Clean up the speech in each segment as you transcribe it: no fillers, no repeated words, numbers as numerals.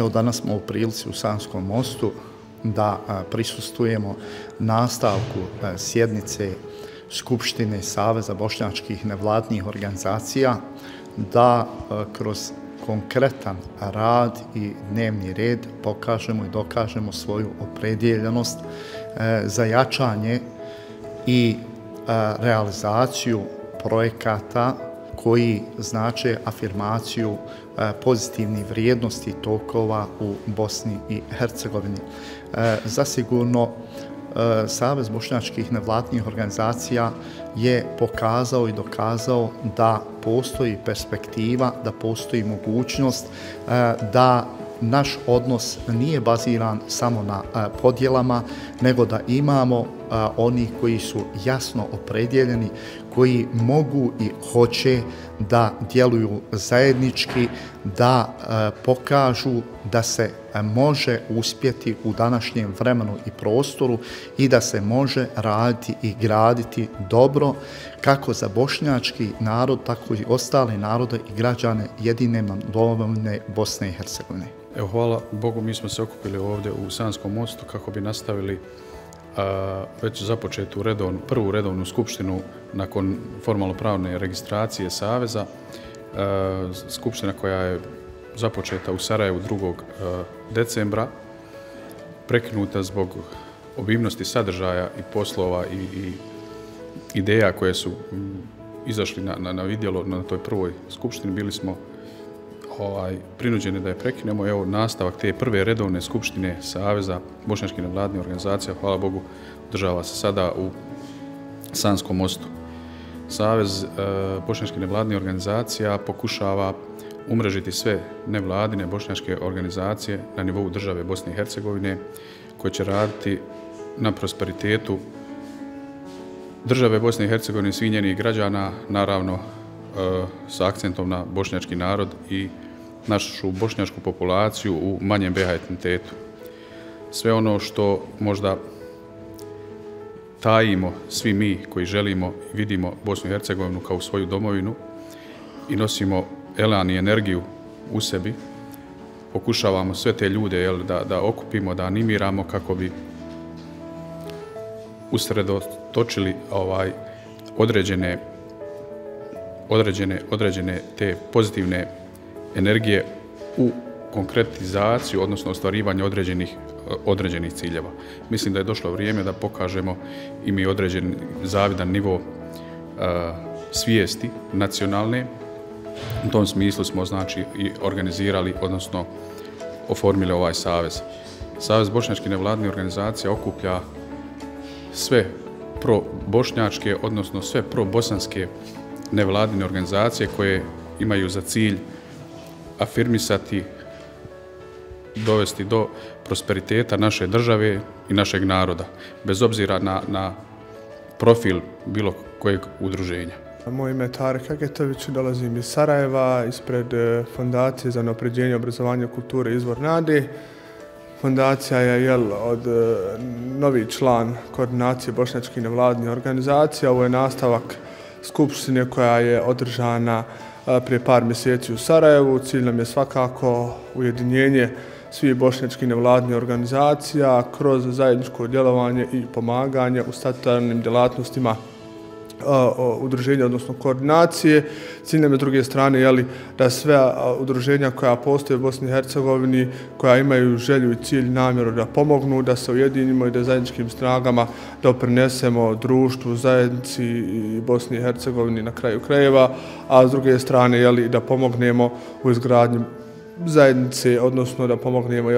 Evo danas smo u prilici u Sanskom mostu da prisustvujemo nastavku sjednice Skupštine Saveza bošnjačkih nevladnih organizacija, da kroz konkretan rad i dnevni red pokažemo i dokažemo svoju opredijeljenost za jačanje i realizaciju projekata koji znače afirmaciju pozitivnih vrijednosti i tokova u Bosni i Hercegovini. Zasigurno Savez bošnjačkih nevladnih organizacija je pokazao i dokazao da postoji perspektiva, da postoji mogućnost da naš odnos nije baziran samo na podjelama, nego da imamo oni koji su jasno opredjeljeni, koji mogu i hoće da djeluju zajednički, da pokažu da se može uspjeti u današnjem vremenu i prostoru i da se može raditi i graditi dobro kako za bošnjački narod, tako i ostale narode i građane jedine domovine Bosne i Hercegovine. Evo, hvala Bogu, mi smo se okupili ovdje u Sanskom mostu kako bi nastavili već započetu prvu redovnu skupštinu nakon formalno-pravne registracije Saveza. Skupština koja je započeta u Sarajevu 2. decembra, prekinuta zbog obimnosti sadržaja i poslova i ideja koje su izašli na vidjelo na toj prvoj skupštini. Bili smo prinuđeni da je prekinemo. Evo, nastavak te prve redovne skupštine Saveza bošnjačkih nevladnih organizacija, hvala Bogu, održava se sada u Sanskom mostu. Savez bošnjačkih nevladnih organizacija pokušava umrežiti sve nevladine bošnjačke organizacije na nivou države Bosne i Hercegovine koje će raditi na prosperitetu države Bosne i Hercegovine, svih njenih građana, naravno sa akcentom na bošnjački narod i našu bošnjačku populaciju u manjem BH etnitetu. Sve ono što možda tajimo svi mi koji želimo i vidimo Bosnu i Hercegovinu kao svoju domovinu i nosimo elan i energiju u sebi, pokušavamo sve te ljude da okupimo, da animiramo kako bi usredotočili određene te pozitivne energije u konkretizaciju, odnosno ostvarivanje određenih ciljeva. Mislim da je došlo vrijeme da pokažemo i mi određen zavidan nivo svijesti nacionalne. U tom smislu smo i organizirali, odnosno oformili ovaj savez. Savez bošnjačkih nevladnih organizacija okuplja sve pro-bošnjačke, odnosno sve pro-bosanske nevladine organizacije koje imaju za cilj afirmisati, dovesti do prosperiteta naše države i našeg naroda, bez obzira na profil bilo kojeg udruženja. Moje ime je Tarek Agetović, dolazim iz Sarajeva, ispred Fondacije za unapređenje obrazovanja kulture Izvor nade. Fondacija je novi član koordinacije bošnjačkih nevladnih organizacija. Ovo je nastavak skupštine koja je održana prije par mjeseci u Sarajevu. Cilj nam je svakako ujedinjenje svih bošnjačkih nevladnih organizacija kroz zajedničko djelovanje i pomaganje u statutarnim djelatnostima udruženja, odnosno koordinacije. Cilj nam je s druge strane da sve udruženja koja postoje u Bosni i Hercegovini, koja imaju želju i cilj, namjeru da pomognu, da se ujedinimo i da zajedničkim snagama doprinesemo društvu, zajednici i Bosni i Hercegovini na kraju krajeva, a s druge strane da pomognemo u izgradnji zajednice, odnosno da pomognemo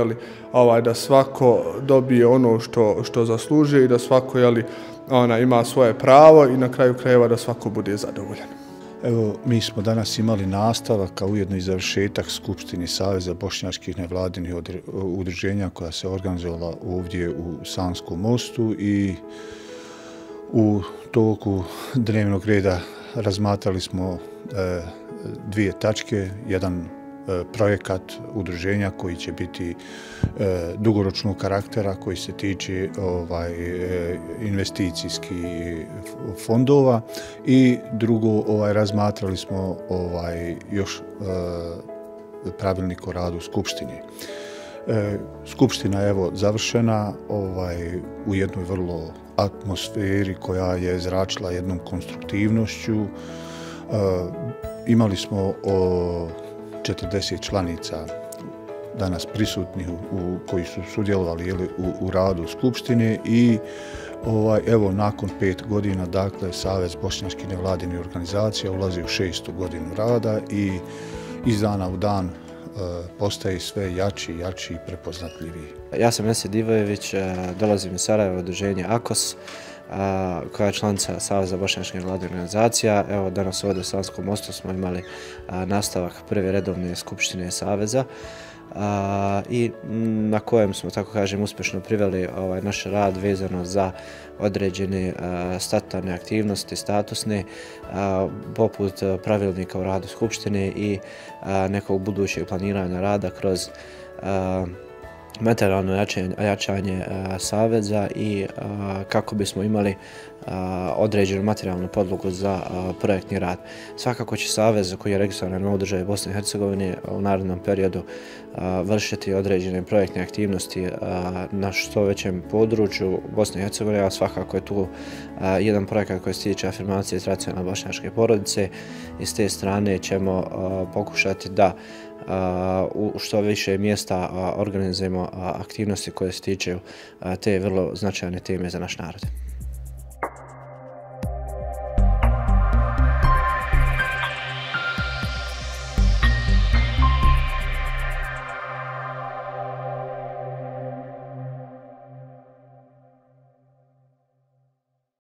da svako dobije ono što zaslužuje i da svako ima svoje pravo i na kraju krajeva da svako bude zadovoljan. Evo, mi smo danas imali nastavak, a ujedno i završetak Skupštine Saveza bošnjačkih nevladinih udruženja koja se organizovala ovdje u Sanskom mostu i u toku dnevnog reda razmatrali smo dvije tačke, jedan projekat udruženja koji će biti dugoročnog karaktera, koji se tiče investicijskih fondova, i drugo, razmatrali smo još pravilnik o radu Skupštine. Skupština je evo završena u jednoj vrlo atmosferi koja je zračila jednom konstruktivnošću. Imali smo 40 članica danas prisutnih koji su sudjelovali u radu Skupštine i evo nakon 5 godina, dakle, Savez bošnjačkih nevladinih organizacija ulazi u 6. godinu rada i iz dana u dan postaje sve jači i jači i prepoznatljiviji. Ja sam Esid Divojević, dolazim iz Sarajeva, udruženje AKOS, koja je članica Saveza bošnjačkih nevladinih organizacija. Evo, danas ovdje u Sanskom mostu smo imali nastavak prve redovne skupštine Saveza i na kojem smo, tako kažem, uspješno priveli naš rad vezano za određene statutarne aktivnosti, statusne, poput pravilnika o radu Skupštine i nekog budućeg planiranja rada kroz materijalno jačanje Saveza i kako bismo imali određenu materijalnu podlogu za projektni rad. Svakako će Savez, koji je registrovan na državi Bosne i Hercegovine, u narednom periodu vršiti određene projektne aktivnosti na što većem području Bosne i Hercegovine, a svakako je tu jedan projekat koji se tiče afirmacije tradicionalne bošnjačke porodice i s te strane ćemo pokušati da u što više mjesta organizujemo aktivnosti koje se tiču te vrlo značajne teme za naš narod.